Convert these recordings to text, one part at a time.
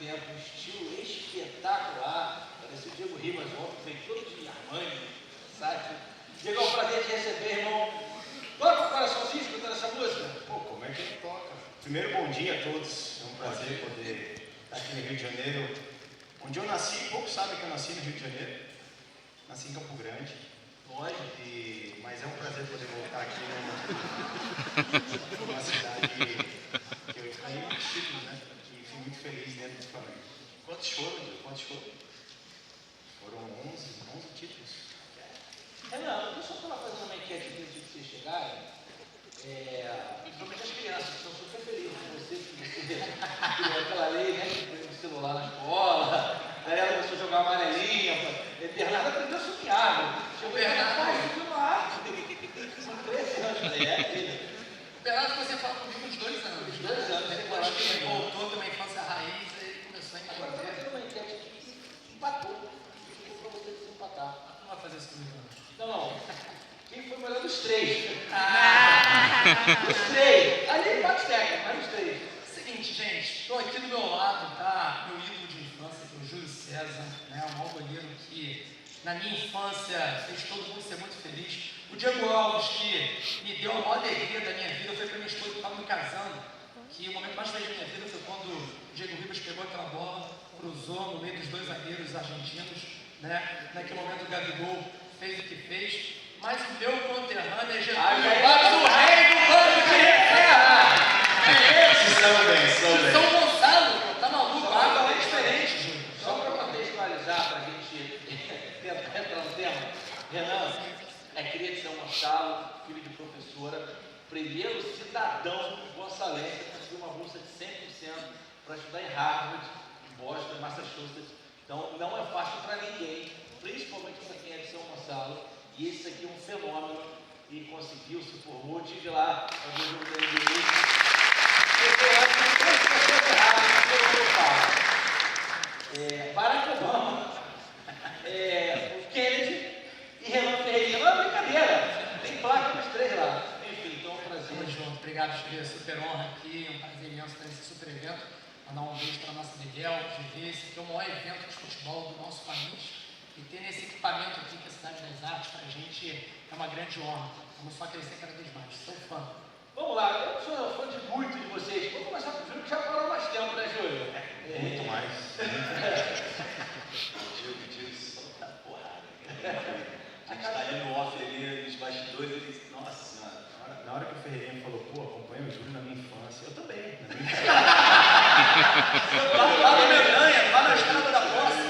tempo, um estilo espetacular. Parece o Diego Ribas ontem, fez todo de Armani, sabe? Diego, é um prazer te receber, irmão. Toca o coraçãozinho escutando essa música? Pô, como é que ele toca? Primeiro, bom dia a todos. É um prazer poder estar aqui no Rio de Janeiro, onde eu nasci. Poucos sabem que eu nasci no Rio de Janeiro. Nasci em Campo Grande. Mas é um prazer poder voltar aqui numa cidade que eu ganhei muitos títulos, né? E fui muito feliz dentro do Flamengo. Quantos foram, Diego? Quantos foram? Foram 11 títulos. Renan, deixa eu só fazer uma enquete aqui antes de vocês chegarem. Principalmente as crianças que estão super felizes com você, que você criou aquela lei, né? Que tem um celular na escola, daí ela começou a jogar amarelinha. Bernardo aprendeu a subir. Chegou Bernardo, subiu no ar. São 13 anos, filho. Bernardo, você fala comigo uns 2 anos. Uns 2 anos, depois que ele voltou também à infância raiz, ele começou a Agora entender. vai fazer uma enquete aqui, empatou. Ficou para você desempatar. Não vai fazer isso comigo, não. Não. Quem foi o melhor dos 3? Os 3. Ali empate técnico, mas os 3. Seguinte, gente, estou aqui do meu lado, tá? Meu ídolo de infância, que é o Júlio César, né? O maior goleiro que na minha infância fez todo mundo ser muito feliz. O Diego Alves, que me deu a maior alegria da minha vida, foi para minha esposa que estava me casando, que o momento mais feliz da minha vida foi quando o Diego Ribas pegou aquela bola, cruzou no meio dos 2 zagueiros argentinos, né? Naquele momento o Gabigol fez o que fez, mas o meu conterrâneo é Getúlio Vargas, o rei do banco de reserva! São Gonçalo, tá maluco? A água é diferente, Júlio. Só para contextualizar, para a gente tentar entrar no tema, Renan é cria de São Gonçalo, filho de professora, primeiro cidadão gonçalense a conseguir uma bolsa de 100% para estudar em Harvard, em Boston, Massachusetts. Então não é fácil para ninguém, principalmente para quem é de São Gonçalo, e esse aqui é um fenômeno e conseguiu, se formou, tive lá no jogo da NBA. Barack Obama, o Kennedy e Renan Ferreira. Não é brincadeira, tem placa dos 3 lá. Enfim, então é um prazer. Tamo junto, obrigado, Julia. Super honra aqui, um prazer imenso estar nesse super evento. Mandar um beijo para a nossa Miguel, de ver esse aqui é o maior evento de futebol do nosso país. E ter esse equipamento aqui, que é a Cidade das Artes, para a gente é uma grande honra. Vamos só crescer cada vez mais. Sou fã. Vamos lá, eu sou fã de muito de vocês. Vou começar com o Júlio, que já falou mais tempo, né, Júlio? Muito mais. O Diego solta a porrada. A gente está ali no off, ali nos bastidores, ele... Nossa Senhora. Na hora que o Ferreirinha falou, pô, acompanha o Júlio na minha infância, eu também. Lá na Mendanha, lá na estrada da posse.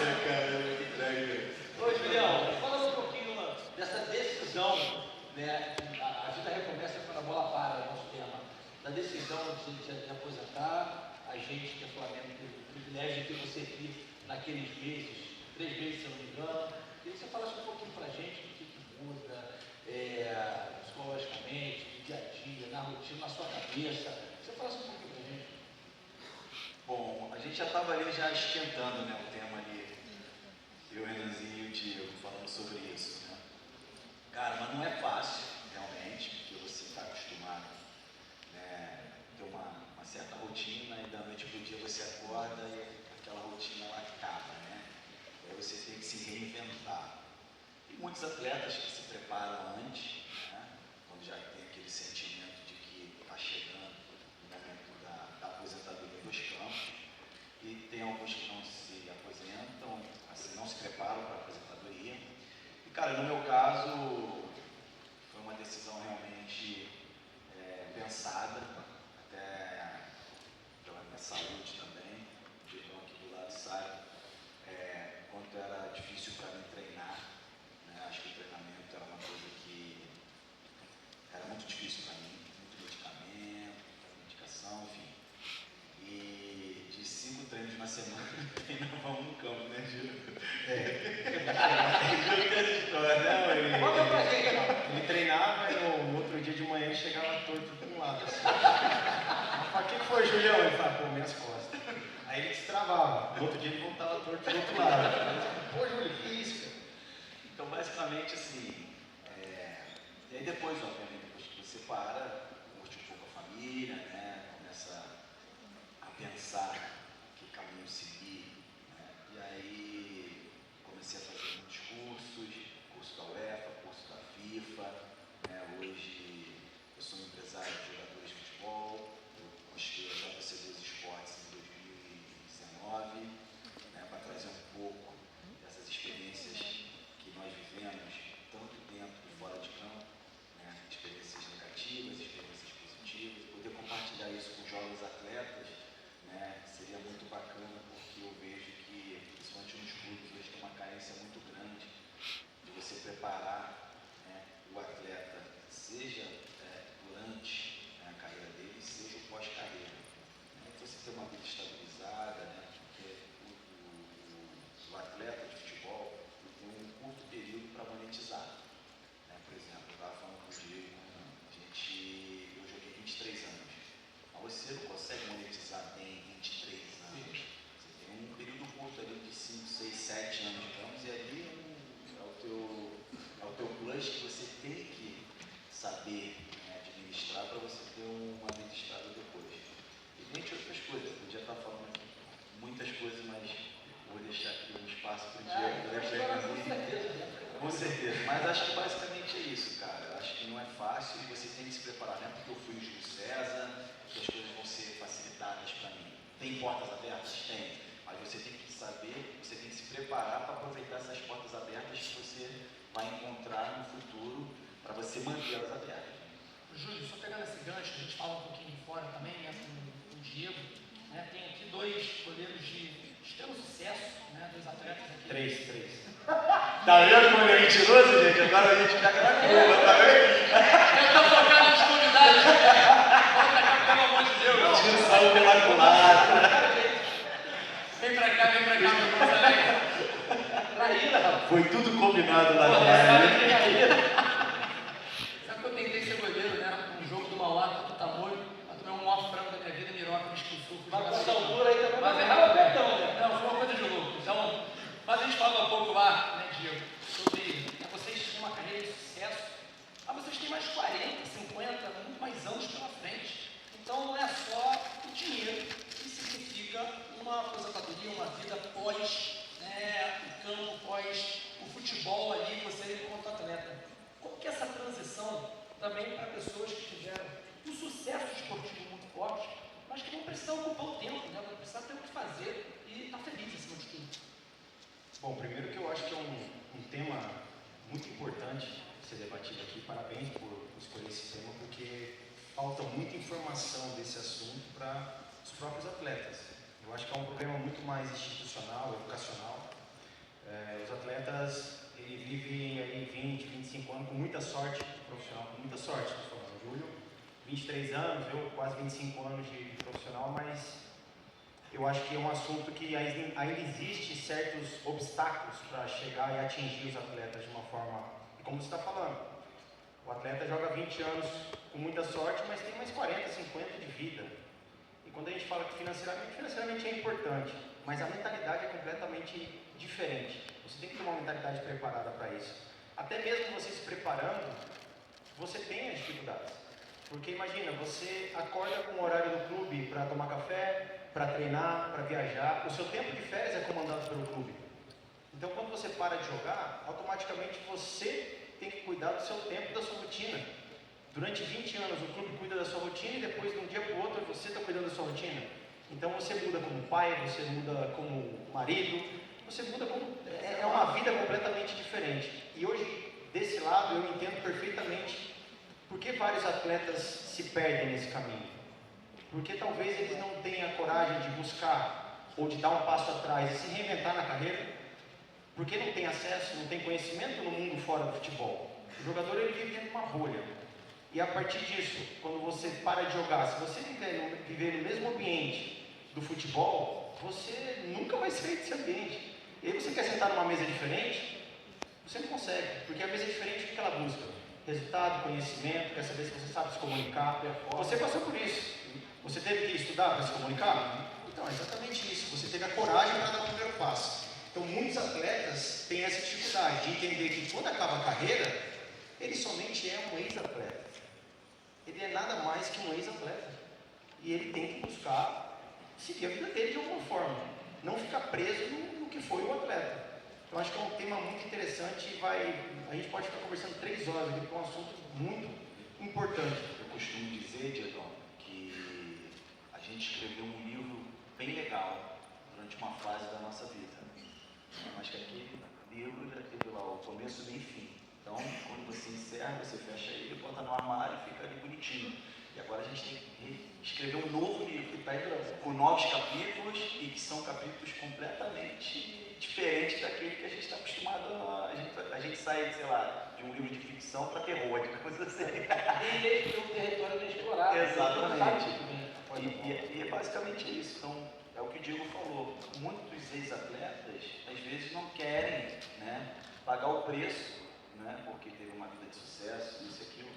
Ô, Julião, fala um pouquinho dessa decisão, né? A vida recomeça quando a bola para, é o nosso tema. Da decisão de aposentar, a gente que é Flamengo teve o privilégio de ter você aqui naqueles meses, 3 meses, se eu não me engano. Queria que você falasse um pouquinho pra gente do que muda, psicologicamente, no dia a dia, na rotina, na sua cabeça. Você falasse um pouquinho pra gente. Bom, a gente já estava ali já esquentando, né, o tema ali, eu, o Renanzinho e o Diego falando sobre isso, né? Cara, mas não é fácil, realmente, porque você está acostumado, né, a ter uma certa rotina e da noite para o dia você acorda e aquela rotina ela acaba, né? Aí você tem que se reinventar. Tem muitos atletas que se preparam antes, né, quando já tem aquele sentimento de que está chegando o momento da aposentadoria dos campos, e tem alguns que não se aposentam, assim, não se preparam para a aposentadoria. E, cara, no meu caso, foi uma decisão realmente pensada, até pela minha saúde também. O Diego aqui do lado sabe quanto era difícil para mim treinar, né? Acho que o treinamento era uma coisa que era muito difícil para mim, muito medicamento, medicação, enfim. E de 5 treinos na semana, treinava um campo, né, Gil? Conta pra gente, Ele treinava e no outro dia de manhã chegava torto para um lado. Assim. Mas o que foi, Julião? Ele falava, pô, minhas costas. Aí ele destravava. No outro dia ele voltava torto do outro lado. Pô, Júlio, que isso, cara? Então, basicamente, assim, e aí depois, obviamente, depois que você para, curte um pouco a família, né, começa a pensar que caminho seguir, saber, né, administrar para você ter uma vida estável depois. E dentre outras coisas, eu podia estar falando aqui muitas coisas, mas vou deixar aqui um espaço para o Diego. Com certeza, mas acho que basicamente é isso, cara. Eu acho que não é fácil e você tem que se preparar, não é porque eu fui o Júlio César que as coisas vão ser facilitadas para mim. Tem portas abertas? Tem, mas você tem que saber, você tem que se preparar para aproveitar essas portas abertas que você vai encontrar no futuro para você mantê-las abertas. Júlio, só pegando esse gancho, a gente fala um pouquinho de fora também, né, com o Diego, né, tem aqui 2 goleiros de extremo sucesso, né, 2 atletas aqui. 3. Tá vendo como ele é mentiroso, gente? Agora a gente pega na curva, tá vendo? Eu estou focado nos convidados. Vamos pra cá, pelo amor de Deus. O tiro saiu pela culatra. Vem pra cá, meu colega. Traíra, rapaz. Foi tudo combinado lá Sabe atrás. que eu tentei ser goleiro, né? Um jogo do Mauá contra o Tamoio. Eu tomei um maior frango da minha vida, Miroca me expulsou. Mas com essa altura aí também Mas vai é errar o perdão, né? Não, foi uma coisa de louco. Então, mas a gente falou há pouco lá, né, Diego, sobre vocês têm uma carreira de sucesso, mas vocês têm mais 40, 50, muito mais anos pela frente. Então não é só o dinheiro que significa uma aposentadoria, uma vida pós, né, o campo, pós o futebol ali, você enquanto atleta. Como que é essa transição também para pessoas que tiveram um sucesso esportivo muito forte, mas que não precisam ocupar o tempo, né? Não precisam ter o que fazer e estar feliz acima de tudo. Bom, primeiro que eu acho que é um tema muito importante ser debatido aqui. Parabéns por escolher esse tema, porque falta muita informação desse assunto para os próprios atletas. Eu acho que é um problema muito mais institucional, educacional. Os atletas eles vivem aí 20, 25 anos com muita sorte profissional, com muita sorte. Estou falando, Júlio, 23 anos, eu quase 25 anos de profissional, mas eu acho que é um assunto que ainda existe certos obstáculos para chegar e atingir os atletas de uma forma, como você está falando, o atleta joga 20 anos com muita sorte, mas tem mais 40, 50 de vida. E quando a gente fala que financeiramente é importante, mas a mentalidade é completamente diferente. Você tem que ter uma mentalidade preparada para isso. Até mesmo você se preparando, você tem as dificuldades. Porque imagina, você acorda com o horário do clube para tomar café, para treinar, para viajar. O seu tempo de férias é comandado pelo clube. Então, quando você para de jogar, automaticamente você tem que cuidar do seu tempo, da sua rotina. Durante 20 anos, o clube cuida da sua rotina e depois, de um dia para o outro, você está cuidando da sua rotina. Então, você muda como pai, você muda como marido, você muda como... É uma vida completamente diferente. E hoje, desse lado, eu entendo perfeitamente por que vários atletas se perdem nesse caminho. Porque talvez eles não tenham a coragem de buscar ou de dar um passo atrás e se reinventar na carreira, porque não tem acesso, não tem conhecimento no mundo fora do futebol. O jogador ele vive dentro de uma bolha. E a partir disso, quando você para de jogar, se você viver no mesmo ambiente do futebol, você nunca vai sair desse ambiente. E aí você quer sentar numa mesa diferente, você não consegue, porque a mesa é diferente, o que ela busca? Resultado, conhecimento, quer saber se você sabe se comunicar. Você passou por isso. Você teve que estudar para se comunicar? Então, é exatamente isso. Você teve a coragem para dar o primeiro passo. Então, muitos atletas têm essa dificuldade de entender que quando acaba a carreira, ele somente é um ex-atleta. Ele é nada mais que um ex-atleta. E ele tem que buscar seguir a vida dele de alguma forma. Não ficar preso no que foi o atleta. Eu acho que é um tema muito interessante e a gente pode ficar conversando 3 horas aqui, porque é um assunto muito importante. Eu costumo dizer, Diegão, que a gente escreveu um livro bem legal durante uma fase da nossa vida. Mas que aquele livro já teve lá o começo, meio e fim. Então, quando você encerra, você fecha ele, bota no armário e fica ali bonitinho. E agora a gente tem que escrever um novo livro, que está com novos capítulos e que são capítulos completamente diferentes daquele que a gente está acostumado a gente sai, sei lá, de um livro de ficção para terror, de coisa assim. E esse é um território inexplorado. Exatamente. E é basicamente isso. Então, é o que o Diego falou. Muitos ex-atletas, às vezes, não querem, né, pagar o preço, né, porque teve uma vida de sucesso, isso e aquilo.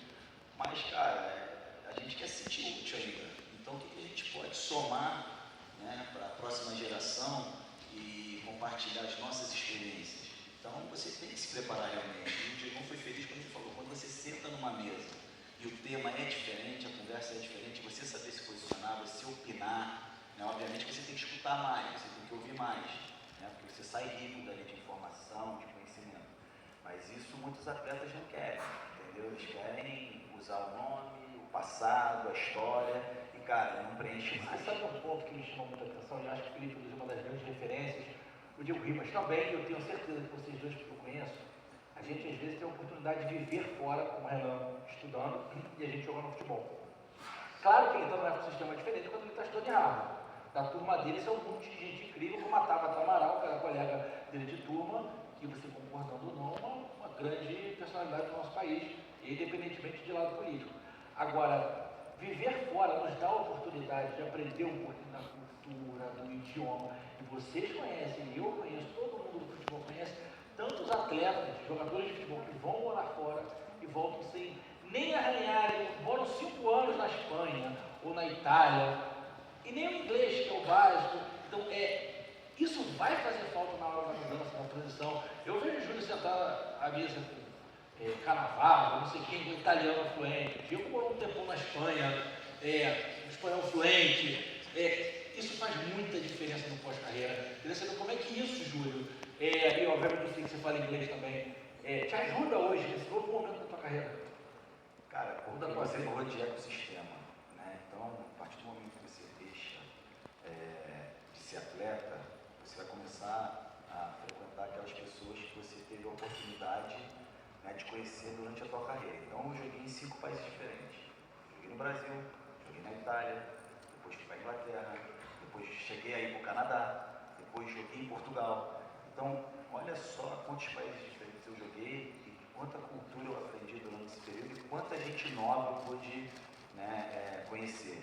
Mas, cara, a gente quer se sentir útil ainda. Então, o que a gente pode somar, né, para a próxima geração e compartilhar as nossas experiências? Então, você tem que se preparar realmente. E o Diego foi feliz quando ele falou, quando você senta numa mesa e o tema é diferente, a conversa é diferente, você saber se posicionar, você opinar, né? Obviamente você tem que escutar mais, você tem que ouvir mais, né? Porque você sai rico dali de informação, de conhecimento. Mas isso muitos atletas não querem, entendeu? Eles querem usar o nome, o passado, a história, e cara, não preenche mais. Você sabe um ponto que me chama muita atenção, e acho que o Felipe Luiz é uma das grandes referências, o Diego Ribas também, eu tenho certeza que vocês dois que eu conheço, a gente às vezes tem a oportunidade de viver fora, como o Renan, estudando, e a gente jogando futebol. Claro que ele está num ecossistema diferente quando ele está estudando em Harvard. Da turma dele, isso é um monte de gente incrível, como a Tabata Amaral, que era colega dele de turma, que você concordando ou não, uma grande personalidade do nosso país, independentemente de lado político. Agora, viver fora nos dá a oportunidade de aprender um pouquinho da cultura, do idioma, e vocês conhecem, eu conheço, todo mundo do futebol conhece, tantos atletas, jogadores de futebol que vão morar fora e voltam sem nem arranharem, moram 5 anos na Espanha ou na Itália, e nem o inglês, que é o básico. Então, isso vai fazer falta na hora da mudança, na transição. Eu vejo o Júlio sentar à mesa com Cannavaro, não sei quem, um italiano fluente, o Diego morou um tempão na Espanha, um espanhol fluente. Isso faz muita diferença no pós-carreira. Queria saber como é que isso, Júlio, e obviamente eu sei que você fala inglês também, te ajuda hoje nesse novo momento da tua carreira? Cara, como você falou de ecossistema, né? Então, a partir do momento que você deixa de ser atleta, você vai começar a frequentar aquelas pessoas que você teve a oportunidade, né, de conhecer durante a tua carreira. Então, eu joguei em 5 países diferentes. Joguei no Brasil, joguei na Itália, depois fui para a Inglaterra, depois cheguei aí para o Canadá, depois joguei em Portugal. Então, olha só quantos países diferentes eu joguei e quanta cultura eu aprendi durante esse período e quanta gente nova eu pude, né, conhecer.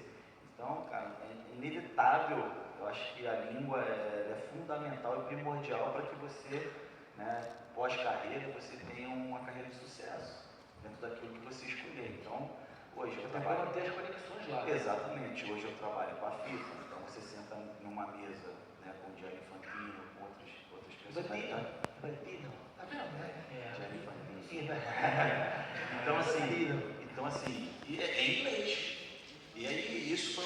Então, cara, é inevitável, eu acho que a língua é fundamental e primordial para que você, né, pós-carreira, você tenha uma carreira de sucesso dentro daquilo que você escolher. Então, hoje eu trabalho... Até as conexões lá. Exatamente, hoje eu trabalho com a FIFA, então você senta numa mesa, né, com o Gianni Infantino, com outras pessoas. Infantino, tá vendo? Gianni Infantino. Então assim, é inglês. E aí, isso foi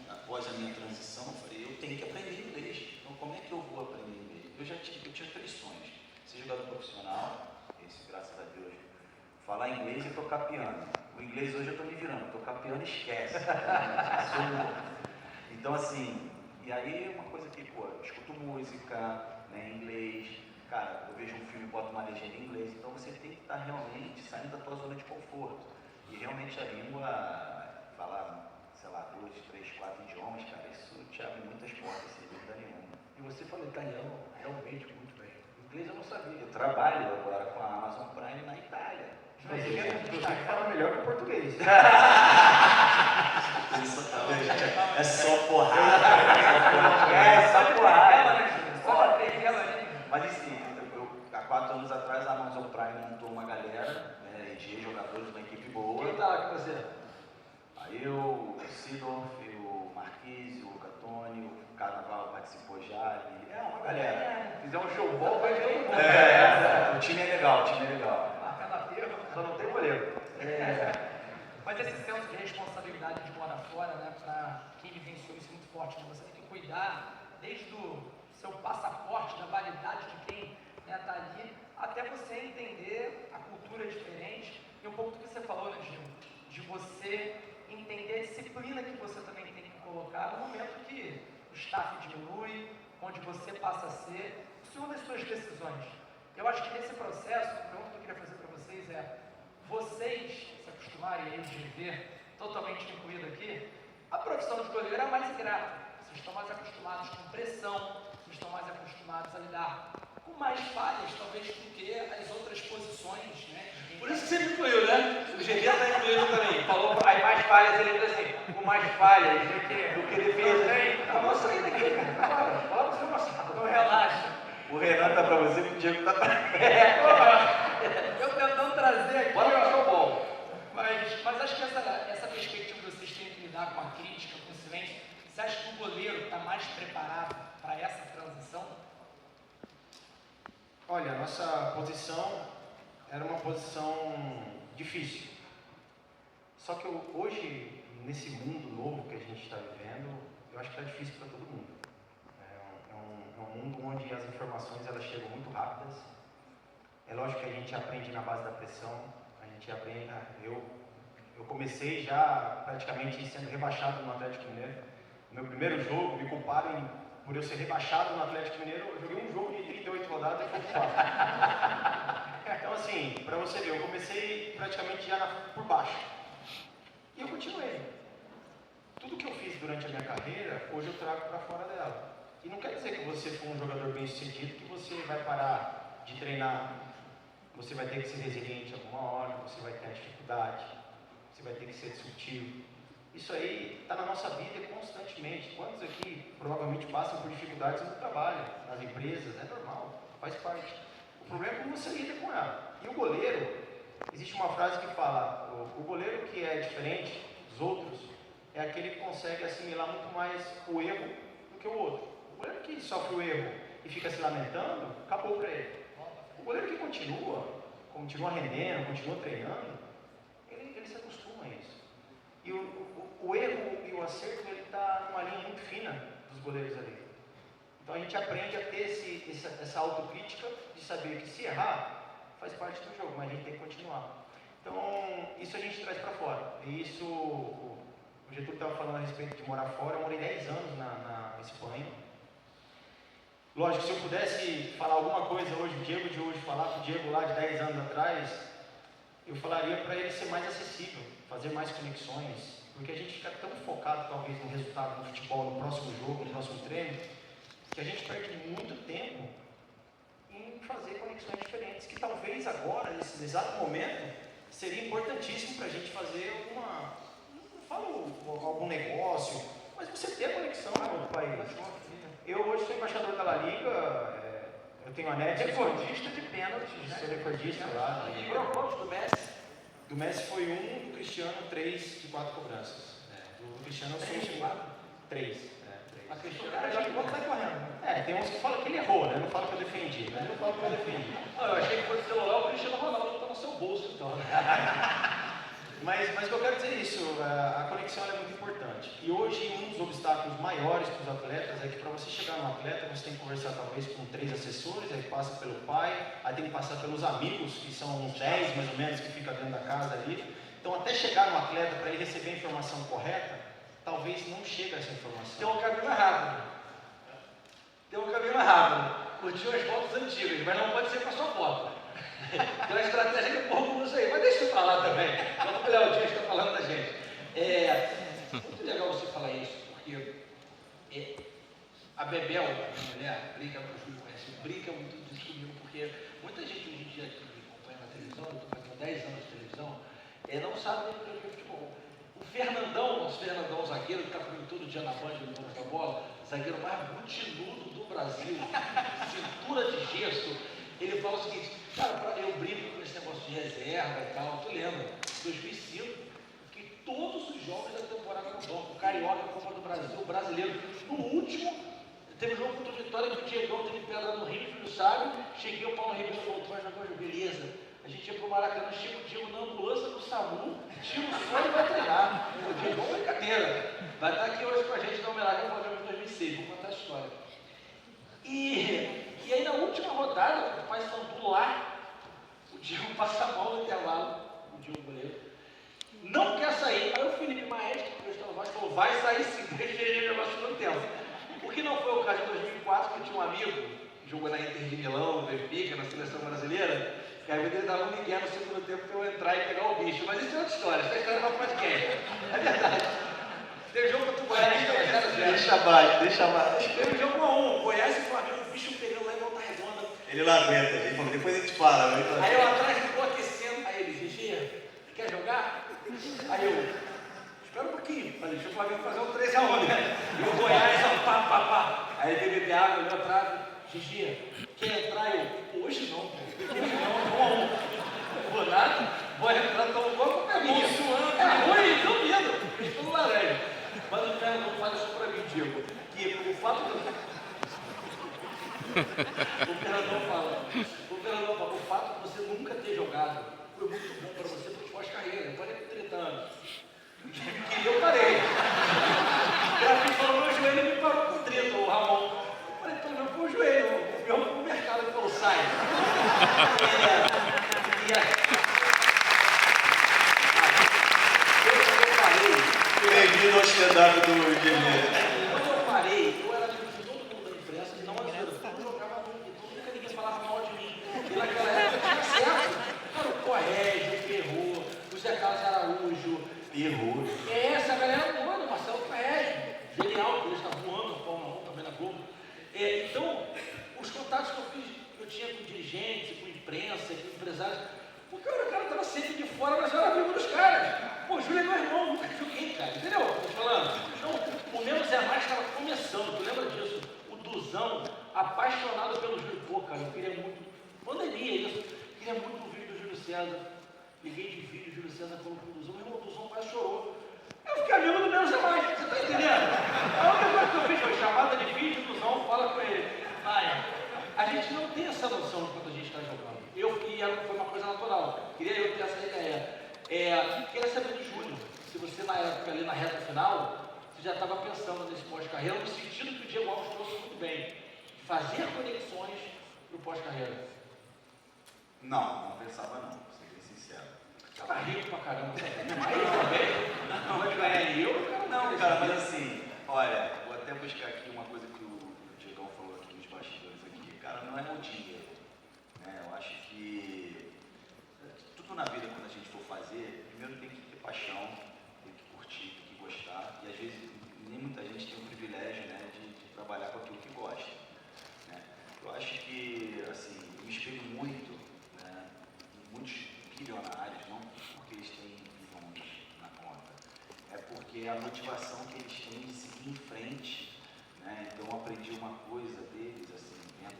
após a minha transição, eu falei, eu tenho que aprender inglês. Então, como é que eu vou aprender inglês? Eu tinha 3 sonhos. Ser jogador profissional, isso, graças a Deus, falar inglês e tocar piano. O inglês hoje eu estou me virando, tocar piano esquece. Então, assim, e aí uma coisa que, eu escuto música, né, em inglês, cara, eu vejo um filme e boto uma legenda em inglês, então você tem que estar realmente saindo da tua zona de conforto. E realmente a língua, falar, sei lá, 2, 3, 4 idiomas, cara, isso te abre muitas portas, sem dúvida nenhuma. E você falou italiano realmente muito bem. Inglês eu não sabia. Eu trabalho agora com a Amazon Prime na Itália. Você fala melhor que o português. É só porrada. É só porrada. Mas assim, há 4 anos atrás a Amazon Prime montou uma galera, né, de jogadores, uma equipe boa. Quem tá lá com você? Aí o Sidorf, o Marquise, o Catone, o Carnaval participou já. Uma galera. Fizer um show bom, vai todo mundo. O time é legal, Só não tem goleiro. Mas esse senso de responsabilidade de morar fora, né, para quem vivenciou isso muito forte, né, você tem que cuidar desde o seu passaporte, da validade de quem está ali, até você entender a cultura diferente e um pouco do que você falou, né, Gil, de você entender a disciplina que você também tem que colocar no momento que o staff diminui, onde você passa a ser o senhor das suas decisões. Eu acho que nesse processo, a pergunta que eu queria fazer para vocês é, vocês se acostumarem a viver totalmente incluído aqui, a profissão de goleiro é a mais ingrata. Vocês estão mais acostumados com pressão, vocês estão mais acostumados a lidar com mais falhas, talvez, do que as outras posições, né? Por isso que você me incluiu, né? O GV está incluído também. Falou as mais falhas, ele diz assim, com mais falhas do que defesa. Não vou sair daqui, cara. Fala pro seu passado. Não relaxa. O Renan tá pra você e o Diego tá pra Eu tentando trazer aqui, Bora pro show bom. mas acho que essa perspectiva de vocês terem que lidar com a crítica, com o silêncio, você acha que o goleiro está mais preparado para essa transição? Olha, a nossa posição era uma posição difícil. Só que hoje, nesse mundo novo que a gente está vivendo, eu acho que está difícil para todo mundo. É um mundo onde as informações elas chegam muito rápidas. É lógico que a gente aprende na base da pressão. A gente aprende. Eu comecei já praticamente sendo rebaixado no Atlético Mineiro. No meu primeiro jogo, me culparam por eu ser rebaixado no Atlético Mineiro. Eu joguei um jogo de 38 rodadas e fui culpado. Então, assim, para você ver, eu comecei praticamente já por baixo. E eu continuei. Tudo que eu fiz durante a minha carreira, hoje eu trago para fora dela. E não quer dizer que você for um jogador bem sucedido, que você vai parar de treinar. Você vai ter que ser resiliente alguma hora, você vai ter dificuldade, você vai ter que ser disruptivo. Isso aí está na nossa vida constantemente. Quantos aqui provavelmente passam por dificuldades no trabalho, nas empresas? É normal, faz parte. O problema é como você lida com ela. E o goleiro, existe uma frase que fala, o goleiro que é diferente dos outros é aquele que consegue assimilar muito mais o erro do que o outro. O goleiro que sofre o erro e fica se lamentando, acabou para ele. O goleiro que continua rendendo, continua treinando, ele se acostuma a isso. E o erro e o acerto, ele está numa linha muito fina dos goleiros ali. Então a gente aprende a ter essa autocrítica de saber que se errar, faz parte do jogo, mas a gente tem que continuar. Então, isso a gente traz para fora. E isso, o Getúlio estava falando a respeito de morar fora. Eu morei 10 anos na Espanha. Lógico, se eu pudesse falar alguma coisa hoje, o Diego de hoje, falar para o Diego lá de 10 anos atrás, eu falaria para ele ser mais acessível, fazer mais conexões, porque a gente fica tão focado talvez no resultado do futebol, no próximo jogo, no próximo treino, que a gente perde muito tempo em fazer conexões diferentes, que talvez agora, nesse exato momento, seria importantíssimo para a gente fazer algum negócio, mas você ter a conexão com outro país. Eu hoje sou embaixador da La Liga, eu tenho a NET. Recordista de pênaltis, né? Sou recordista lá. E foram quantos do Messi? Do Messi foi 1, do Cristiano 3 de 4 cobranças. Do Cristiano eu sou 3. A Cristiano O cara já igual sai correndo. Tem uns que falam que ele errou, né? Não fala que eu defendi, mas eu falo que eu defendi. Não, eu achei que fosse celular, o Cristiano Ronaldo está no seu bolso, então. Mas o que eu quero dizer é isso, a conexão é muito importante. E hoje um dos obstáculos maiores para os atletas é que para você chegar no atleta, você tem que conversar talvez com 3 assessores, aí passa pelo pai, aí tem que passar pelos amigos, que são uns 10 mais ou menos, que ficam dentro da casa ali. Então até chegar no atleta, para ele receber a informação correta, talvez não chegue a essa informação. Tem um caminho rápido. Curtiu as fotos antigas, mas não pode ser com a sua foto. Tem uma estratégia que o povo usa aí, mas deixa eu falar também. Vamos olhar o Dias que está falando da gente. Muito legal você falar isso, porque a Bebel, minha mulher, brinca, o Júlio conhece, brinca muito disso comigo, porque muita gente hoje em dia que me acompanha na televisão, eu estou fazendo 10 anos de televisão, não sabe nem o que é futebol. O Fernandão, nosso Fernandão zagueiro, que está comigo todo dia na Band, jogando essa bola, zagueiro mais butinudo do Brasil, cintura de gesso, ele fala o seguinte, cara, eu brinco com esse negócio de reserva e tal, tu lembra, 2005, que todos os jogos da temporada no banco, o Carioca, a Copa do Brasil, o Brasileiro, no último, teve um jogo contra o Vitória que o Diegão teve pedra no Rio, o Júlio sabe, cheguei, o Paulo Ribeiro falou, tu vai jogar hoje, beleza, a gente ia pro Maracanã, chega o Diego na ambulância do SAMU, tira o som e vai treinar, o Diegão é brincadeira, vai estar aqui hoje com a gente na homenagem ao Flamengo de 2006, vou contar a história. E aí na última rodada, o Paysandu lá, o Diego passa mal no intervalo, o Diego goleiro, não quer sair, aí o Felipe Maestro, que estava no Vasco, falou, vai sair sim, deixa ele jogar o segundo tempo. O que não foi o caso de 2004, que tinha um amigo, que jogou na Inter de Milão, no Benfica, na seleção brasileira, que a vida ele dava um migué no segundo tempo para eu entrar e pegar o bicho, mas isso é outra história, essa história é uma podcast, é verdade. Teve jogo contra o Goiás, Deixa mais. teve jogo 1x1, Goiás e Flamengo, o bicho pegando lá em Volta Redonda. Ele lamenta, ele falou, depois a gente fala. Aí eu atrás ficou aquecendo, aí ele, Gigi, quer jogar? Aí eu, espera um pouquinho, falei, deixa o Flamengo fazer um 3x1, né? E o Goiás, ó, pá. Aí ele veio beber água, olhou atrás, Gigi, quer entrar? Eu, hoje não, pô. Não, 1x1. Vou nada, vou entrar, tô igual com a minha. É ruim, duvido, estou laranja. Mas o Fernando fala isso pra mim, Diego, que o fato do... O Fernandão fala, o fato de você nunca ter jogado foi muito bom para você para as suas carreiras, pode ter 30 anos. Bem-vindo ao stand-up do Guilherme. Quando eu parei, eu era amigo de todo mundo da imprensa, e não eu jogava muito, então nunca ninguém falava mal de mim. E naquela época tinha certo. Cara, o Corrégio, o Ferro, o Zé Carlos Araújo. Errou. Essa galera boa, o Marcelo Corrégio. Genial, que ele está voando na Fórmula 1 também na Globo. Então, os contatos que eu fiz, eu tinha com dirigentes, com imprensa, com empresários. O cara estava sempre de fora, mas eu era amigo dos caras. Pô, Júlio é meu irmão, nunca joguei, cara. Entendeu o que eu tô falando? Então, o meu Zé Mais estava começando, tu lembra disso? O Duzão, apaixonado pelo Júlio. Pô, cara, eu queria muito. Pandemia, isso. Queria muito o vídeo do Júlio César. Liguei de vídeo, o Júlio César falou com o Duzão. Meu irmão, o Duzão quase chorou. Eu fiquei amigo do meu Zé Mais, você tá entendendo? A única coisa que eu fiz foi chamada de vídeo, o Duzão, fala com ele. A gente não tem essa noção quando a gente está jogando. Foi uma coisa natural. Queria eu ter essa ideia. Queria saber do Júlio, se você na época ali na reta final, você já estava pensando nesse pós-carreira, no sentido que o Diego Alves trouxe muito bem, fazer conexões para o pós-carreira. Não pensava não, pra ser bem sincero. Estava rico pra caramba. Não vai ganhar eu, cara. Não, cara, mas assim, olha, vou até buscar aqui uma coisa que o Diegão falou aqui nos bastidores aqui. Cara, não é o dinheiro. Né? Eu acho que tudo na vida, quando a gente for fazer, primeiro tem que ter paixão, tem que curtir, tem que gostar. E às vezes nem muita gente tem o privilégio, né, de trabalhar com aquilo que gosta. Né? Eu acho que, assim, eu me espelho muito, né, em muitos bilionários, não porque eles têm bilhões na conta, é porque a motivação que eles têm de seguir em frente. Né? Então eu aprendi uma coisa deles, assim, vendo,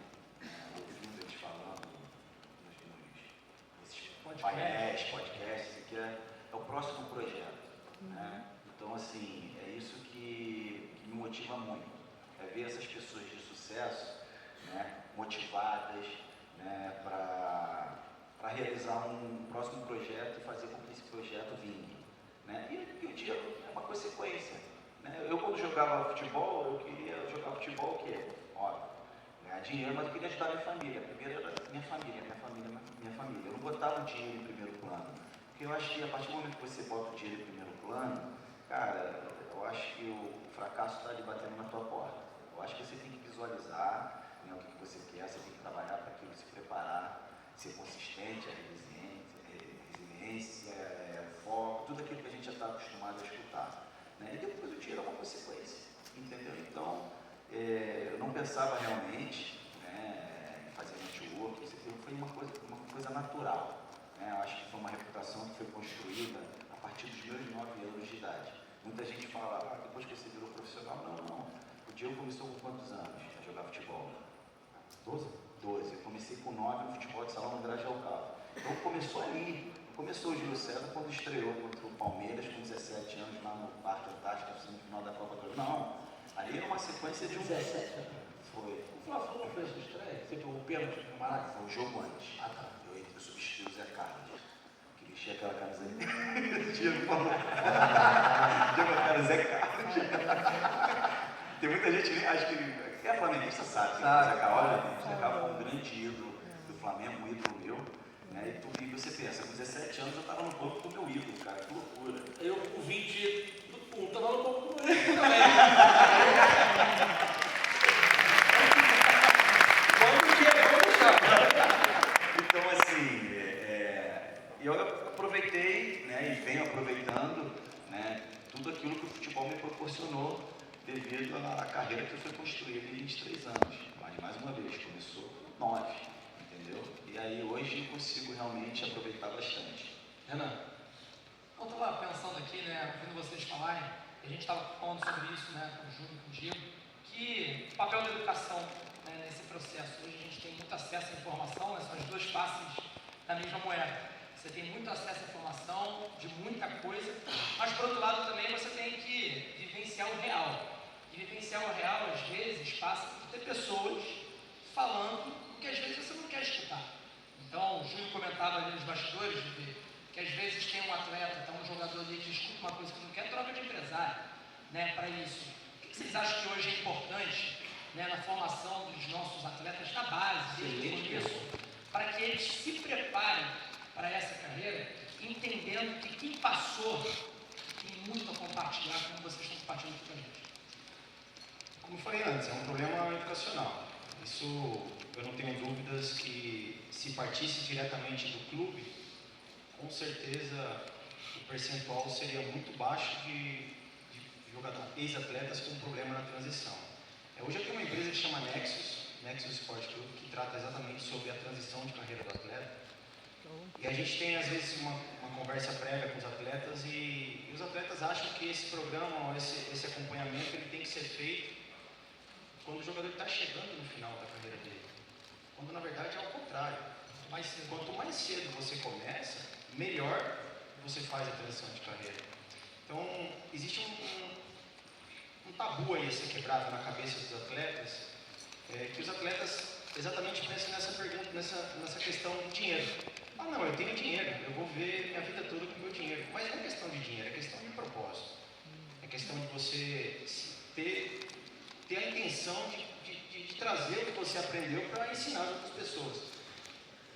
ouvindo eles falando nesses painéis, podcasts, que é o próximo projeto. Né? Então, assim, é isso que me motiva muito, é ver essas pessoas de sucesso, né, motivadas, né, para realizar um próximo projeto e fazer com que esse projeto vingue. Né? E o dinheiro é uma consequência. Né? Eu, quando jogava futebol, eu queria jogar futebol o quê? Óbvio, ganhar dinheiro, mas eu queria ajudar minha família. Primeiro era minha família. Eu não botava o dinheiro em primeiro plano. Porque eu acho que a partir do momento que você bota o dinheiro em primeiro plano, cara, eu acho que o fracasso está ali batendo na tua porta. Eu acho que você tem que visualizar, né, o que você quer, você tem que trabalhar para aquilo, se preparar, ser consistente, a resiliência, o foco, tudo aquilo que a gente já está acostumado a escutar. Né? E depois o dinheiro é uma consequência, entendeu? Então, eu não pensava realmente, né, em fazer network, isso foi uma coisa natural. Né? Eu acho que foi uma reputação que foi construída a partir dos meus 9 anos de idade. Muita gente fala, depois que você virou profissional, não. O Diego começou com quantos anos a jogar futebol? 12. Eu comecei com 9 no futebol de salão no Grajaú Cabo. Então começou ali. Começou o Júlio César quando estreou contra o Palmeiras com 17 anos lá no Parque Antártico, no final da Copa do Mundo. Não, ali era uma sequência de 17 anos. Foi. O Fla-Flu não fez sua estreia? Você pegou o pênalti do camarada? Foi o jogo antes. Ah, tá. Eu substituí o Zé Carlos, que vestia aquela camisa ali. Diego falou. Diego, cara, Zé Carlos. Tem muita gente que acha que é flamenguista, sabe? Zé Carlos foi um grande ídolo do Flamengo, um ídolo meu. Né? E você pensa, com 17 anos eu estava no banco do meu ídolo, cara, que loucura. Eu com 21 estava no banco do meu ídolo também. Então, assim, eu aproveitei, né, e venho aproveitando, né, tudo aquilo que o futebol me proporcionou devido à carreira que foi construída em 23 anos. Mas, mais uma vez, começou com 9, entendeu? E aí, hoje, eu consigo realmente aproveitar bastante. Renan, eu estava pensando aqui, né, ouvindo vocês falarem, a gente estava falando sobre isso, né, com o Júlio e com o Diego, que o papel da educação, né, nesse processo. Hoje a gente tem muito acesso à informação, né, são as duas faces da mesma moeda. Você tem muito acesso à informação de muita coisa, mas por outro lado também você tem que vivenciar o real. E vivenciar o real, às vezes, passa por ter pessoas falando o que às vezes você não quer escutar. Então, o Júlio comentava ali nos bastidores, que às vezes tem um atleta, um jogador ali que escuta uma coisa que não quer, troca de empresário, né, para isso. O que vocês acham que hoje é importante, né, na formação dos nossos atletas na base, desde o começo, para que eles se preparem para essa carreira, entendendo que quem passou tem muito a compartilhar, como vocês estão compartilhando com a gente. Como eu falei antes, é um problema educacional. Isso eu não tenho dúvidas que se partisse diretamente do clube, com certeza o percentual seria muito baixo de ex-atletas com problema na transição. Hoje eu tenho uma empresa que chama Nexus Sport Club, que trata exatamente sobre a transição de carreira do atleta. E a gente tem às vezes uma conversa prévia com os atletas e os atletas acham que esse programa, esse acompanhamento, ele tem que ser feito quando o jogador está chegando no final da carreira dele. Quando na verdade é ao contrário. Quanto mais cedo você começa, melhor você faz a transição de carreira. Então, existe um tabu aí a ser quebrado na cabeça dos atletas, que os atletas exatamente pensam nessa pergunta, nessa questão de dinheiro. Ah não, eu tenho dinheiro, eu vou ver minha vida toda com o meu dinheiro. Mas não é questão de dinheiro, é questão de propósito. É questão de você ter a intenção de trazer o que você aprendeu para ensinar as outras pessoas.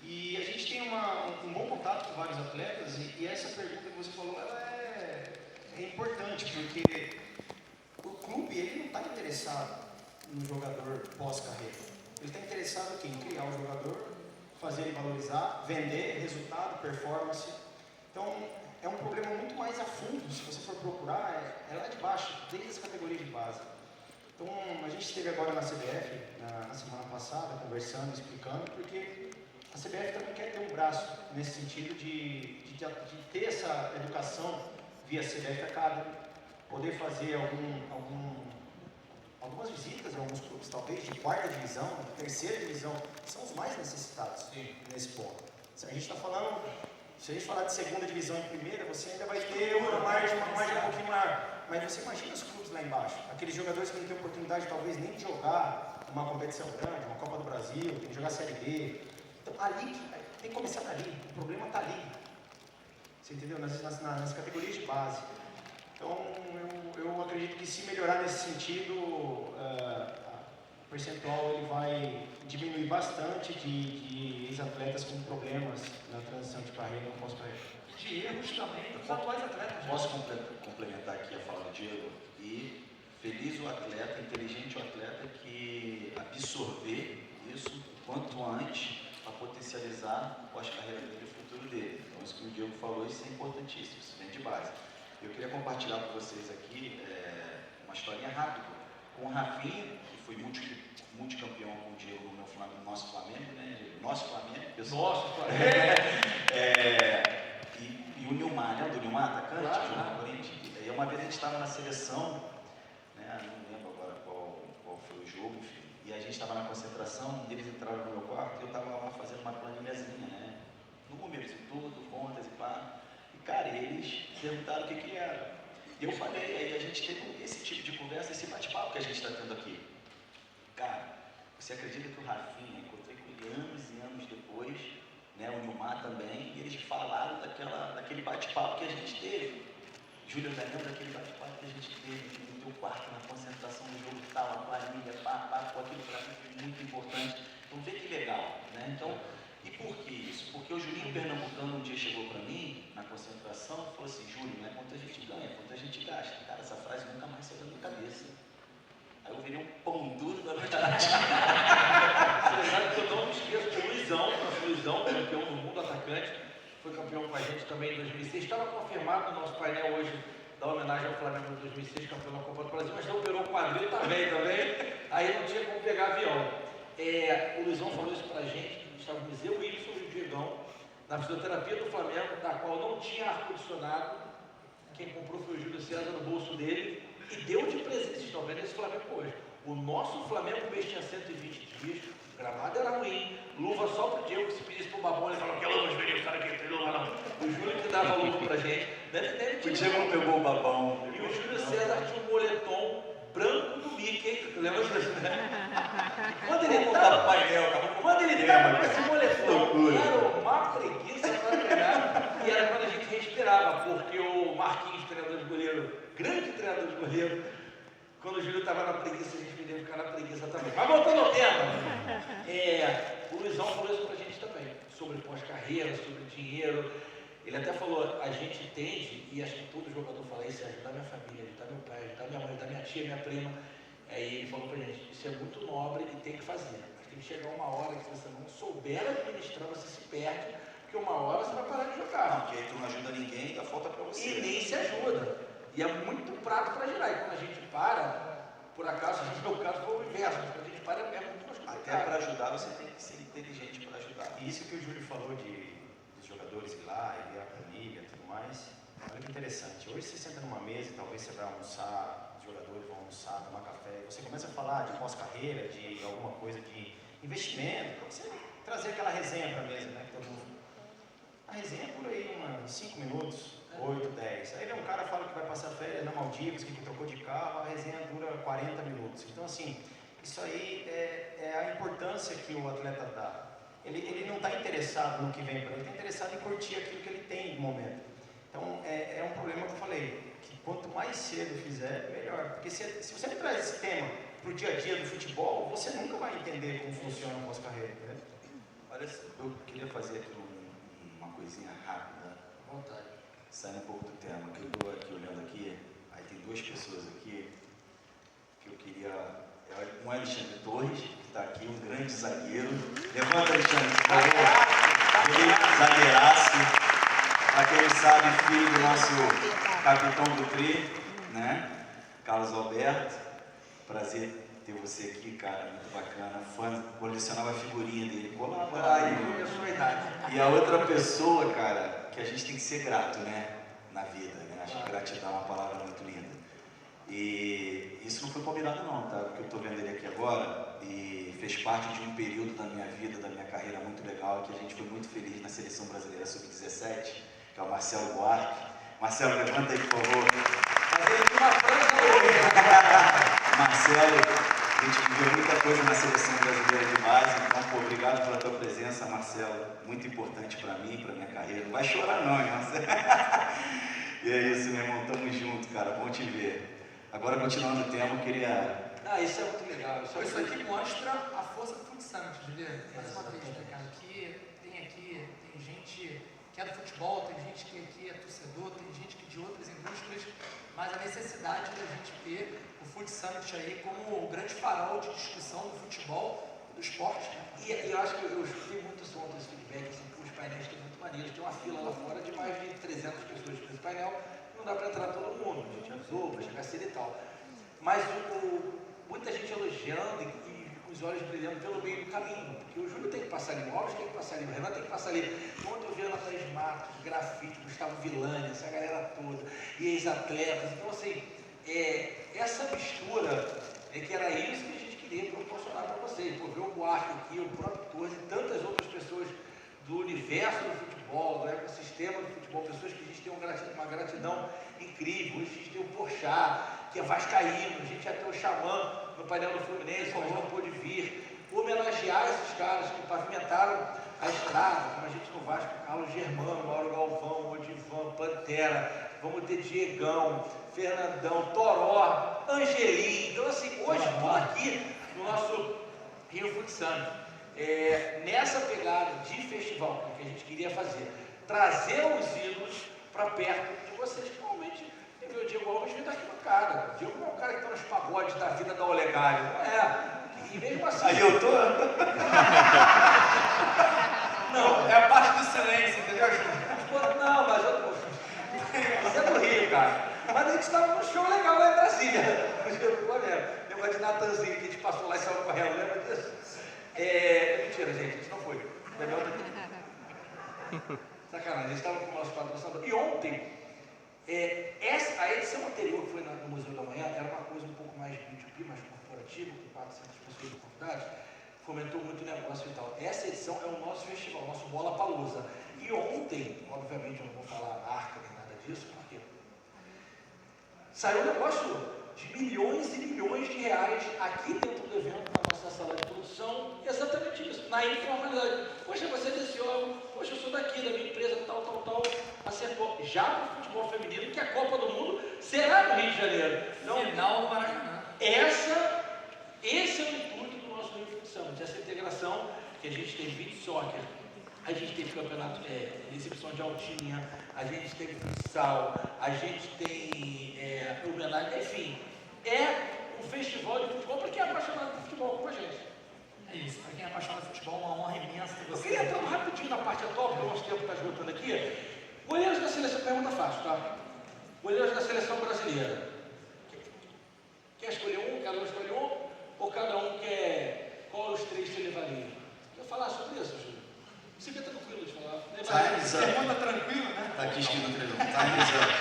E a gente tem um bom contato com vários atletas e essa pergunta que você falou, ela é importante, porque o clube ele não está interessado no jogador pós-carreira. Ele está interessado aqui, em criar um jogador, fazer ele valorizar, vender, resultado, performance. Então, é um problema muito mais a fundo, se você for procurar, é lá de baixo, desde as categorias de base. Então, a gente esteve agora na CBF, na semana passada, conversando, explicando, porque a CBF também quer ter um braço nesse sentido de ter essa educação via CBF Academy, poder fazer algumas visitas em alguns clubes, talvez de quarta divisão, de terceira divisão, que são os mais necessitados nesse ponto. Se a gente falar de segunda divisão e primeira, você ainda vai ter uma margem um pouquinho maior. Mas você imagina os clubes lá embaixo, aqueles jogadores que não têm oportunidade talvez nem de jogar uma competição grande, uma Copa do Brasil, tem que jogar Série B. Então ali, tem que começar dali, o problema está ali. Você entendeu? Nas categorias de base. Então, eu acredito que se melhorar nesse sentido, o percentual ele vai diminuir bastante de ex-atletas com problemas na transição de carreira no pós-carreira. De erros também dos atuais atletas. Posso complementar aqui a fala do Diego? E feliz o atleta, inteligente o atleta que absorver isso quanto antes para potencializar pós-carreira dele e o futuro dele. Então, isso que o Diego falou, isso é importantíssimo, isso vem de base. Eu queria compartilhar com vocês aqui uma historinha rápida com o Rafinha, que foi multicampeão com o Diego no nosso Flamengo, né? Nosso Flamengo, pessoal. Nosso Flamengo. E o Nilmar, né? Do Nilmar, atacante, Claro. E uma vez a gente estava na seleção, né? Não lembro agora qual foi o jogo, enfim, e a gente estava na concentração, eles entraram no meu quarto e eu estava lá fazendo uma planilhazinha, né? Números e tudo, contas e pá. E, cara, eles perguntaram o que era. E eu falei, aí a gente teve esse tipo de conversa, esse bate-papo que a gente está tendo aqui. Cara, você acredita que o Rafinha, encontrei com ele anos e anos depois, né, o Nilmar também, e eles falaram daquele bate-papo que a gente teve. Júlio, eu lembro daquele bate-papo que a gente teve no teu quarto, na concentração do jogo tal, a planilha, aquilo para mim foi muito importante. Então, vê que legal, né? Então, e por que isso? Porque o Julinho Pernambucano um dia chegou para mim, na concentração, e falou assim, Júlio, não é quanto a gente ganha, é quanto a gente gasta. Cara, essa frase nunca mais saiu da minha cabeça. Aí eu virei um pão duro da noite. Você sabe que eu não me esqueço do Luizão, campeão do mundo atacante, foi campeão com a gente também em 2006. Estava confirmado no nosso painel hoje da homenagem ao Flamengo de 2006, campeão da Copa do Brasil, mas não operou o quadril também, aí não tinha como pegar avião. O Luizão falou isso pra gente, que estava no Museu Wilson e o Diegão, na fisioterapia do Flamengo, da qual não tinha ar-condicionado. Quem comprou foi o Júlio César no bolso dele e deu de presente. Vocês estão vendo esse Flamengo hoje. O nosso Flamengo mês tinha 120 dias, o gramado era ruim, luva só pro Diego, que se pedisse pro Babão, ele falava que luva, os cara aqui, tem luva não. O Júlio que dava luva pra gente. O Diego não pegou o babão. E o Júlio César tinha um moletom branco do Mickey, lembra disso, né? Quando ele tava com esse moletom, era uma preguiça para treinar, e era quando a gente respirava, porque o Marquinhos, treinador de goleiro, grande treinador de goleiro, quando o Júlio estava na preguiça, a gente podia ficar na preguiça também. Mas voltando ao tema, o Luizão falou isso pra gente também. sobre pós-carreira, sobre dinheiro. Ele até falou, a gente entende, e acho que todo jogador fala isso, é ajudar minha família, ajudar meu pai, ajudar minha mãe, ajudar minha tia, minha prima. Aí ele falou pra gente, isso é muito nobre e tem que fazer. Mas tem que chegar uma hora que se você não souber administrar, você se perde, porque uma hora você vai parar de jogar. Não, porque aí tu não ajuda ninguém, dá falta pra você. E nem se ajuda. E é muito prato para girar. E quando a gente para, por acaso, no meu caso foi o inverso, mas quando a gente para é muito mais complicado. Até para ajudar você tem que ser inteligente para ajudar. E isso que o Júlio falou dos jogadores ir lá, e ver a família e tudo mais, olha que interessante. Hoje você senta numa mesa e talvez você vai almoçar, os jogadores vão almoçar, tomar café, e você começa a falar de pós-carreira, de alguma coisa de investimento, para você trazer aquela resenha para a mesa, né? Que todo mundo... A resenha é por aí, uns 5 minutos, 8, 10. Aí vem um cara fala que vai passar férias na Maldivas, que trocou de carro, a resenha dura 40 minutos. Então, assim, isso aí é a importância que o atleta dá. Ele não está interessado no que vem para ele, está interessado em curtir aquilo que ele tem no momento. Então, é um problema que eu falei, que quanto mais cedo fizer, melhor. Porque se você não traz esse tema para o dia a dia do futebol, você nunca vai entender como funciona a pós-carreira. Né? Olha, eu queria fazer aqui uma coisinha rápida. À vontade. Saindo um pouco do tema, que eu estou aqui olhando aqui, aí tem duas pessoas aqui que eu queria... Um é Alexandre Torres, que está aqui, um grande zagueiro. Levanta, Alexandre, por favor. Ele, zagueiraço. Para quem não sabe, filho do nosso capitão do Tri, né? Carlos Alberto. Prazer ter você aqui, cara, muito bacana. Fã, colecionava a figurinha dele. Colaborar aí. E a outra pessoa, cara, que a gente tem que ser grato, né? Na vida, né? Acho que gratidão é uma palavra muito linda. E isso não foi combinado não, tá? Porque eu estou vendo ele aqui agora e fez parte de um período da minha vida, da minha carreira muito legal, que a gente foi muito feliz na Seleção Brasileira Sub-17, que é o Marcelo Buarque. Marcelo, levanta aí, por favor. Mas ele tinha uma franja hoje. Marcelo, a gente viveu muita coisa na Seleção Brasileira de base, então, pô, obrigado pela tua presença, Marcelo. Muito importante para mim, para minha carreira. Não vai chorar não, hein, Marcelo? E é isso, meu irmão, tamo junto, cara, bom te ver. Agora, continuando o tema, eu queria... Isso é muito legal. Isso aqui mostra a força do futsal, Juliano. Mais uma vez, né, cara? Tem gente que é do futebol, tem gente que aqui é torcedor, tem gente que de outras indústrias, mas a necessidade da gente ter o Foot Summit aí como o grande farol de discussão do futebol e do esporte. Né? E eu acho que eu escutei muito som desse feedback, assim, que os painéis estão muito maneiros. Tem uma fila lá fora de mais de 300 pessoas nesse painel. Não dá para entrar todo mundo, a gente avisou, para chegar cedo e tal. Mas muita gente elogiando e com os olhos brilhando pelo meio do caminho, porque o Júlio tem que passar ali, o Alves tem que passar ali, o Renan tem que passar ali. Ontem eu vi Ana Thaís Matos, Grafite, Gustavo Villani, essa galera toda, e ex-atletas. Então, assim, essa mistura, que era isso que a gente queria proporcionar para vocês. Pô, ver o Buarque aqui, o próprio Torres e tantas outras pessoas do universo do futebol, do ecossistema do futebol, pessoas que a gente tem uma gratidão incrível. Hoje a gente tem o Porchat, que é vascaíno, a gente ia ter o Xamã no painel do Fluminense, mas não pôde vir. Homenagear esses caras que pavimentaram a estrada, como a gente no Vasco, Carlos Germano, Mauro Galvão, Odivan, Pantera, vamos ter Diegão, Fernandão, Toró, Angelim. Então, assim, hoje estou aqui no nosso Rio Futsal. Nessa pegada de festival que a gente queria fazer, trazer os ídolos para perto de vocês, que normalmente o Diego Alves vem daqui no cara. O Diego não é um cara que está nos pagodes da vida da Olegário, não é? E mesmo assim. Aí eu tô. Não, é a parte do silêncio, entendeu, Júlio? Não, mas você é do Rio, cara. Mas a gente estava num show legal lá em Brasília. Lembra de Natanzinho que a gente passou lá e saiu correndo, lembra disso? Mentira, gente, a gente não foi. Sacanagem, a gente estava com o nosso patrocinador. E ontem, a edição anterior, que foi no Museu da Manhã, era uma coisa um pouco mais B2B, mais corporativa, com 400 pessoas convidadas, fomentou muito o negócio e tal. Essa edição é o nosso festival, o nosso Bola Palusa. E ontem, obviamente eu não vou falar marca nem nada disso, porque saiu um negócio de milhões e milhões de reais aqui dentro do evento, na nossa sala de produção, exatamente isso, na informalidade. Poxa, você desse órgão, poxa, eu sou daqui, da minha empresa, tal, acertou. Já para o futebol feminino, que a Copa do Mundo será no Rio de Janeiro. Então, final do Maracanã. Esse é o intuito do nosso Rio Futsal, essa integração que a gente tem beach soccer A gente teve campeonato, exibição de altinha, a gente teve futsal, a gente tem homenagem, enfim, um festival de futebol para quem é apaixonado por futebol como a gente. É isso, para quem é apaixonado por futebol, uma honra imensa ter Eu você. queria entrar rapidinho na parte atual, porque o nosso tempo está esgotando aqui. Goleiros da seleção, pergunta fácil, tá? Goleiros da seleção brasileira. Quer escolher um? Cada um escolhe um? Ou cada um quer qual os 3 que ele levaria? Quer falar sobre isso, Júlio? Você fica tranquilo de falar. Pergunta tranquila, né? Tá aqui escrito no treino, tá revisando.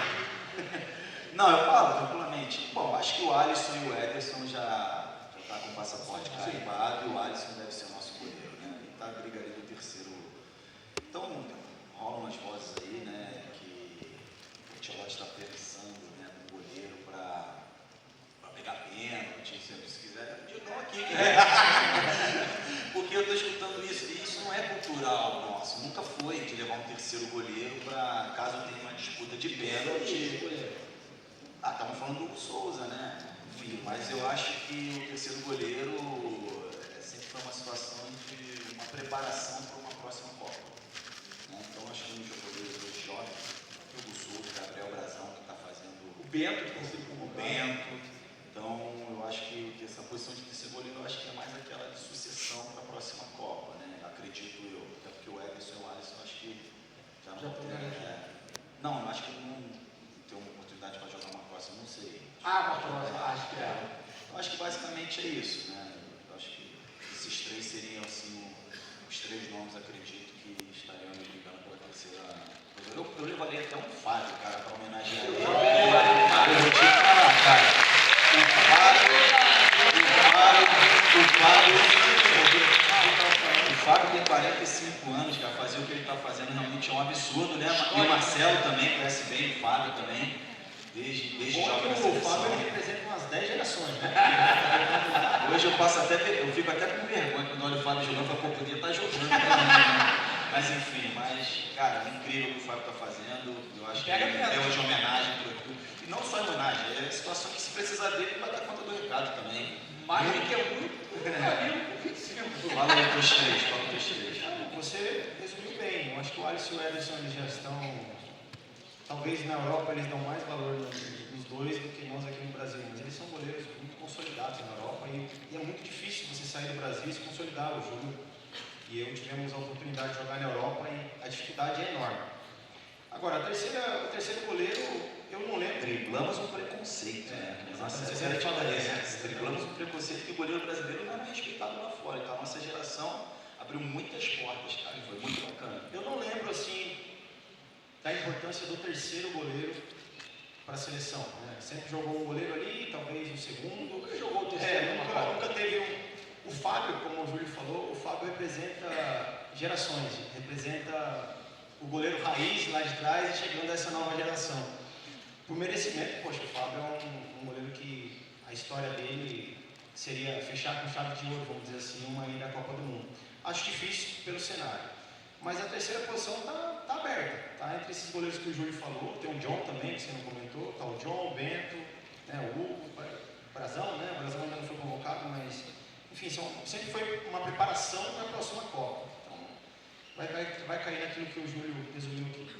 Não, eu falo tranquilamente. Bom, acho que o Alisson e o Ederson já tá com o passaporte carimbado e o Alisson deve ser o nosso goleiro, né? Ele tá briga ali do terceiro. Então, rolam umas vozes aí, né? Que o Tchelote está pensando, né, no goleiro para pegar pênalti, se quiser. Eu não aqui, porque eu estou escutando isso, e isso não é cultural nosso, nunca foi de levar um terceiro goleiro para, caso tenha uma disputa de pênalti. Estamos falando do Hugo Souza, né? Enfim, mas eu acho que o terceiro goleiro sempre foi uma situação de uma preparação para uma próxima Copa. Né? Então, acho que os jogadores hoje jovens, o Hugo Souza, o Gabriel Brazão, que está fazendo O Bento, que tem sido o Bento. Então, eu acho que essa posição de terceiro goleiro, eu acho que é mais aquela de sucessão para a próxima Copa, né? Acredito eu. Até porque o Ederson e o Alisson, eu acho que já não tem. Não, eu acho que não tem uma oportunidade para jogar uma próxima, não sei. uma próxima, acho que é. Eu acho que basicamente é isso, né? Eu acho que esses 3 seriam, assim, os 3 nomes, acredito, que estariam ali brigando pela terceira. Eu levaria até um Fábio, cara, para homenagear ele. Eu vou te falar, cara. O Fábio tem 45 anos, cara, fazer o que ele está fazendo realmente é um absurdo, né? E o Marcelo também, conhece bem, o Fábio também, desde jovem na seleção. O Fábio representa umas 10 gerações, né? Hoje eu fico até com vergonha quando olho o Fábio jogando, eu podia estar jogando também, né? Mas enfim, cara, é incrível o que o Fábio está fazendo, eu acho que é hoje homenagem para tudo. E não só homenagem, é a situação que se precisar dele, ele vai dar conta do recado também. Mais do que é muito, Fala aí dos 3, fala dos 3. Você resumiu bem. Eu acho que o Alisson e o Ederson eles já estão. Talvez na Europa eles dão mais valor nos dois do que nós aqui no Brasil. Mas eles são goleiros muito consolidados na Europa e é muito difícil você sair do Brasil e se consolidar. O Júlio e eu tivemos a oportunidade de jogar na Europa e a dificuldade é enorme. Agora, o terceiro goleiro, eu não lembro. Driblamos um preconceito, né? Driblamos um preconceito que o goleiro brasileiro não era respeitado lá fora. Então a nossa geração abriu muitas portas, cara, foi muito bacana. Eu não lembro, assim, da importância do terceiro goleiro para a seleção. Né? Sempre jogou um goleiro ali, talvez um segundo. Nunca jogou o terceiro. Nunca teve O Fábio, como o Júlio falou, o Fábio representa gerações, representa o goleiro raiz lá de trás e chegando a essa nova geração. Por merecimento, poxa, o Fábio é um goleiro que a história dele seria fechar com chave de ouro, vamos dizer assim, uma ida à Copa do Mundo. Acho difícil pelo cenário. Mas a terceira posição está aberta, tá entre esses goleiros que o Júlio falou, tem o John também, que você não comentou, tá o John, o Bento, né, o Hugo, o Brazão, né? O Brazão ainda não foi convocado, mas enfim, sempre foi uma preparação para a próxima Copa. Então, vai cair naquilo que o Júlio resumiu aqui.